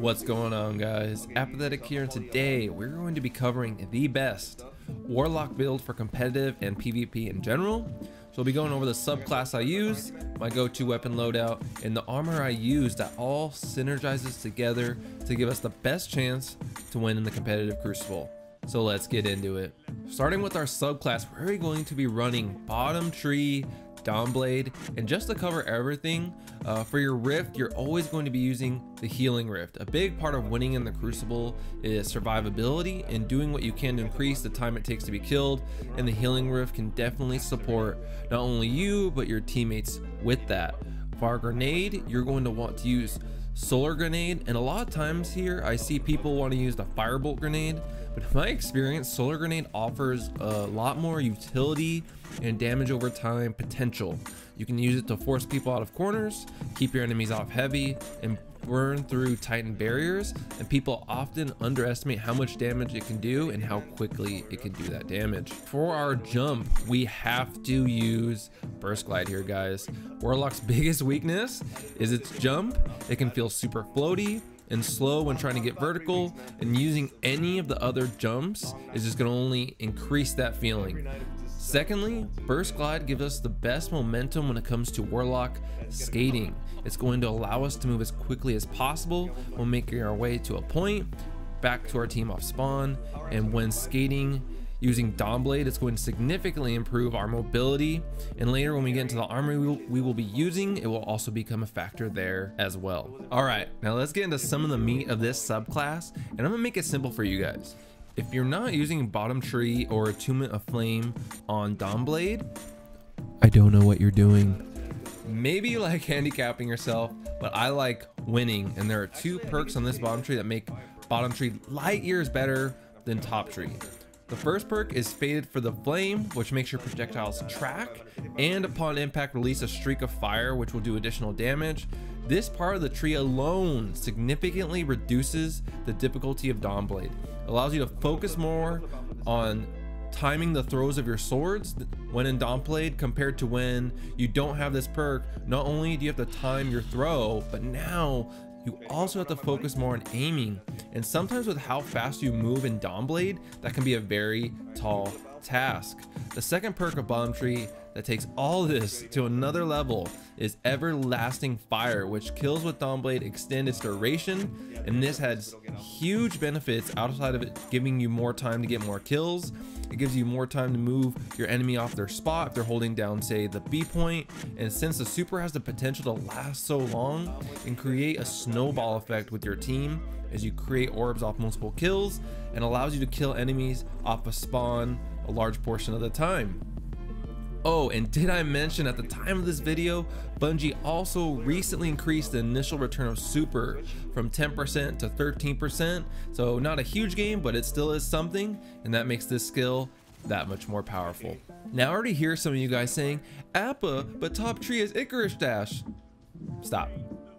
What's going on, guys? Apathetic here, and today we're going to be covering the best Warlock build for competitive and PvP in general. So we'll be going over the subclass I use, my go-to weapon loadout, and the armor I use that all synergizes together to give us the best chance to win in the Competitive Crucible. So let's get into it. Starting with our subclass, we're going to be running Bottom Tree, Dawnblade, and just to cover everything, for your rift, you're always going to be using the healing rift. A big part of winning in the Crucible is survivability and doing what you can to increase the time it takes to be killed, and the healing rift can definitely support not only you but your teammates with that. For our grenade, you're going to want to use solar grenade, and a lot of times here I see people want to use the firebolt grenade, but in my experience, solar grenade offers a lot more utility and damage over time potential. You can use it to force people out of corners, keep your enemies off heavy, and burn through titan barriers, and people often underestimate how much damage it can do and how quickly it can do that damage. For our jump, we have to use burst glide here, guys. Warlock's biggest weakness is its jump. It can feel super floaty and slow when trying to get vertical, and using any of the other jumps is just going to only increase that feeling. Secondly, burst glide gives us the best momentum when it comes to Warlock skating. It's going to allow us to move as quickly as possible when making our way to a point, back to our team off spawn, and when skating using Dawnblade, it's going to significantly improve our mobility, and later when we get into the armor we will be using, it will also become a factor there as well. All right, now let's get into some of the meat of this subclass, and I'm gonna make it simple for you guys. If you're not using Bottom Tree or Attunement of Flame on Dawnblade, I don't know what you're doing. Maybe you like handicapping yourself, but I like winning, and there are two perks on this Bottom Tree that make Bottom Tree light years better than Top Tree. The first perk is Fated for the Flame, which makes your projectiles track, and upon impact release a streak of fire, which will do additional damage. This part of the tree alone significantly reduces the difficulty of Dawnblade. It allows you to focus more on timing the throws of your swords when in Dawnblade compared to when you don't have this perk. Not only do you have to time your throw, but now you also have to focus more on aiming, and sometimes with how fast you move in Dawnblade, that can be a very tall task. The second perk of Bottom Tree that takes all this to another level is Everlasting Fire, which kills with Dawnblade extend its duration, and this has huge benefits outside of it giving you more time to get more kills. It gives you more time to move your enemy off their spot if they're holding down, say, the B point, and since the super has the potential to last so long and create a snowball effect with your team as you create orbs off multiple kills, and allows you to kill enemies off a spawn a large portion of the time. Oh, and did I mention at the time of this video, Bungie also recently increased the initial return of super from 10% to 13%. So not a huge game, but it still is something, and that makes this skill that much more powerful. Now I already hear some of you guys saying, Appa, but Top Tree is Icarus Dash. Stop.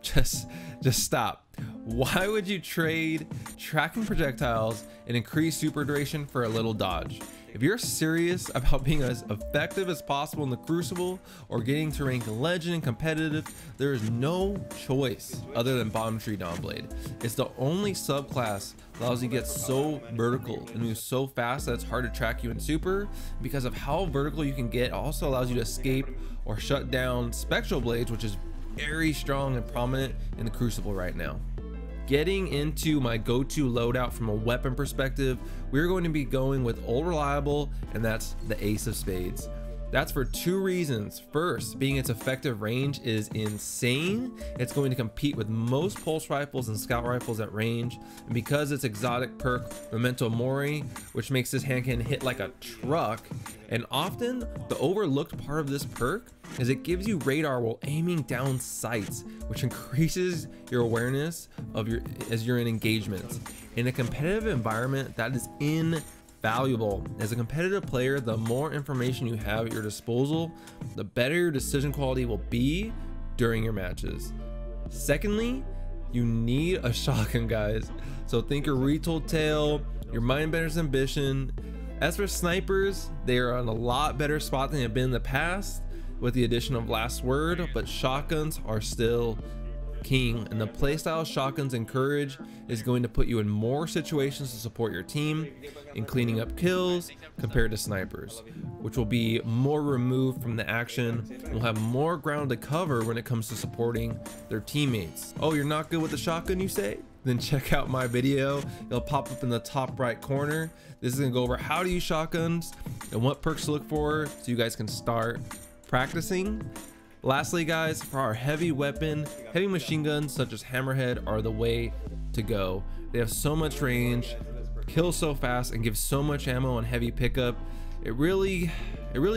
Just stop. Why would you trade tracking projectiles and increase super duration for a little dodge? If you're serious about being as effective as possible in the Crucible or getting to rank legend and competitive, there is no choice other than Bottom Tree Dawnblade. It's the only subclass that allows you to get so vertical and move so fast that it's hard to track you in super. Because of how vertical you can get, it also allows you to escape or shut down Spectral Blades, which is very strong and prominent in the Crucible right now. Getting into my go-to loadout from a weapon perspective, we're going to be going with Old Reliable, and that's the Ace of Spades. That's for two reasons. First, being its effective range is insane. It's going to compete with most pulse rifles and scout rifles at range, and because its exotic perk Memento Mori, which makes this hand cannon hit like a truck. And often the overlooked part of this perk is it gives you radar while aiming down sights, which increases your awareness of as you're in engagements. In a competitive environment, that is invaluable. As a competitive player, the more information you have at your disposal, the better your decision quality will be during your matches. Secondly, you need a shotgun, guys. So think your retold tail, your Mindbender's Ambition. As for snipers, they are on a lot better spot than they've been in the past with the addition of Last Word, but shotguns are still king, and the playstyle shotguns encourage is going to put you in more situations to support your team in cleaning up kills compared to snipers, which will be more removed from the action and will have more ground to cover when it comes to supporting their teammates. Oh, you're not good with the shotgun, you say? Then check out my video. It'll pop up in the top right corner. This is gonna go over how to use shotguns and what perks to look for so you guys can start practicing. Lastly guys, for our heavy weapon, heavy machine guns such as Hammerhead are the way to go. They have so much range, kill so fast, and give so much ammo on heavy pickup. It really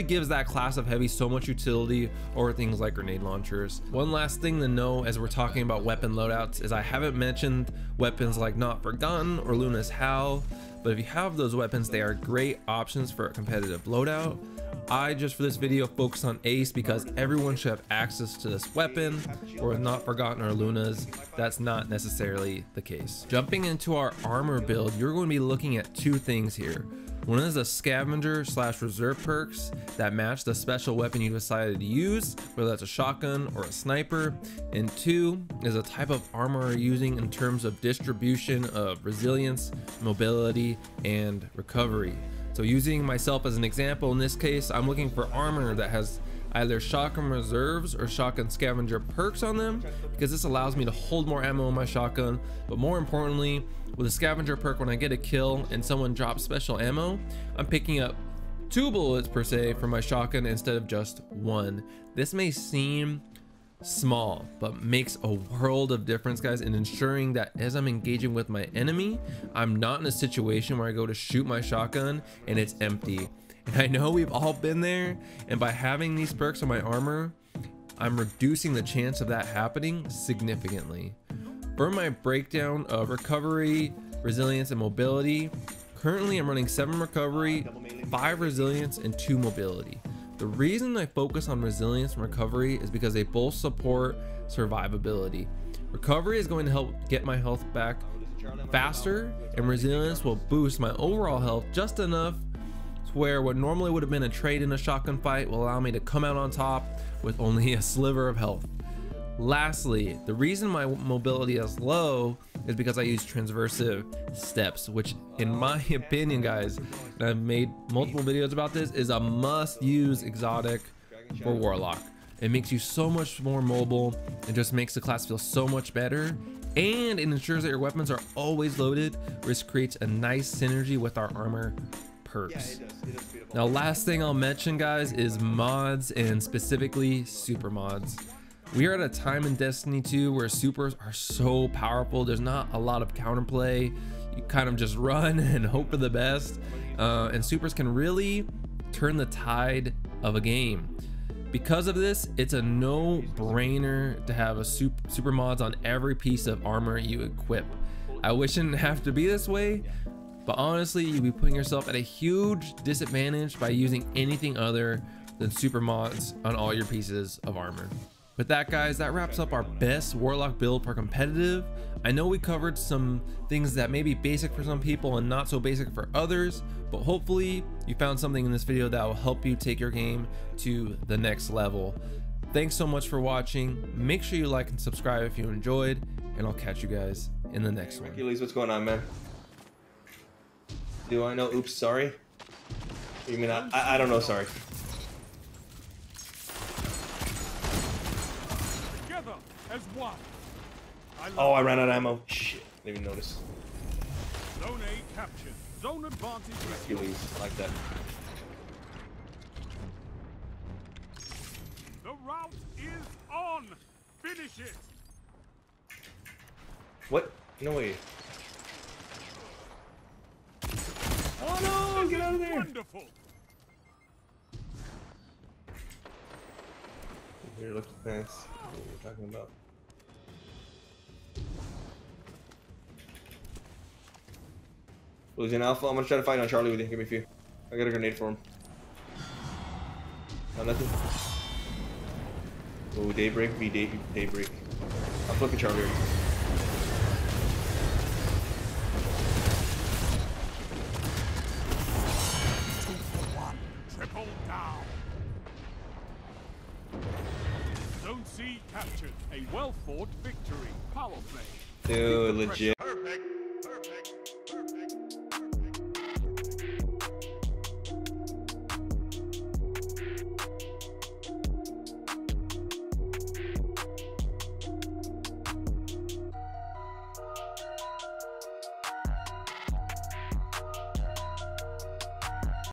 gives that class of heavy so much utility over things like grenade launchers. One last thing to know as we're talking about weapon loadouts is I haven't mentioned weapons like Not Forgotten or Luna's Howl, but if you have those weapons, they are great options for a competitive loadout. I just for this video focus on Ace because everyone should have access to this weapon, or with Not Forgotten or Luna's, that's not necessarily the case. Jumping into our armor build, you're going to be looking at two things here. One is the scavenger / reserve perks that match the special weapon you decided to use, whether that's a shotgun or a sniper. And two is a type of armor you're using in terms of distribution of resilience, mobility, and recovery. So using myself as an example, in this case, I'm looking for armor that has either shotgun reserves or shotgun scavenger perks on them, because this allows me to hold more ammo in my shotgun. But more importantly, with a scavenger perk, when I get a kill and someone drops special ammo, I'm picking up 2 bullets per se for my shotgun instead of just 1. This may seem small, but makes a world of difference, guys, in ensuring that as I'm engaging with my enemy, I'm not in a situation where I go to shoot my shotgun and it's empty. And I know we've all been there, and by having these perks on my armor, I'm reducing the chance of that happening significantly. For my breakdown of recovery, resilience, and mobility, currently I'm running 7 recovery, 5 resilience, and 2 mobility. The reason I focus on resilience and recovery is because they both support survivability. Recovery is going to help get my health back faster, and resilience will boost my overall health just enough to where what normally would have been a trade in a shotgun fight will allow me to come out on top with only a sliver of health. Lastly, the reason my mobility is low is because I use transversive steps, which in my opinion, guys, and I've made multiple videos about this, is a must-use exotic for Warlock. It makes you so much more mobile and just makes the class feel so much better, and it ensures that your weapons are always loaded, which creates a nice synergy with our armor perks. Now, last thing I'll mention, guys, is mods, and specifically super mods. We are at a time in Destiny 2 where supers are so powerful. There's not a lot of counterplay. You kind of just run and hope for the best. And supers can really turn the tide of a game. Because of this, it's a no-brainer to have a super mods on every piece of armor you equip. I wish it didn't have to be this way, but honestly, you'd be putting yourself at a huge disadvantage by using anything other than super mods on all your pieces of armor. With that, guys, that wraps up our best Warlock build for competitive. I know we covered some things that may be basic for some people and not so basic for others, but hopefully you found something in this video that will help you take your game to the next level. Thanks so much for watching. Make sure you like and subscribe if you enjoyed, and I'll catch you guys in the next one. Achilles, what's going on, man? Do I know? Oops, sorry. You mean I don't know, sorry. As one. Oh, I ran out of ammo. Shit, didn't even notice. Zone A captured. Zone advantage. Achilles, like that. The route is on. Finish it. What? No way. Oh no! Get out of there! Wonderful. Here, look at the pants. What are you talking about? Losing Alpha. I'm gonna try to fight on Charlie with you. Give me a few. I got a grenade for him. No, nothing. Oh, Daybreak v Daybreak. I'm flipping Charlie. Triple down. Zone C captured. A well-fought victory. Power play. Dude, legit.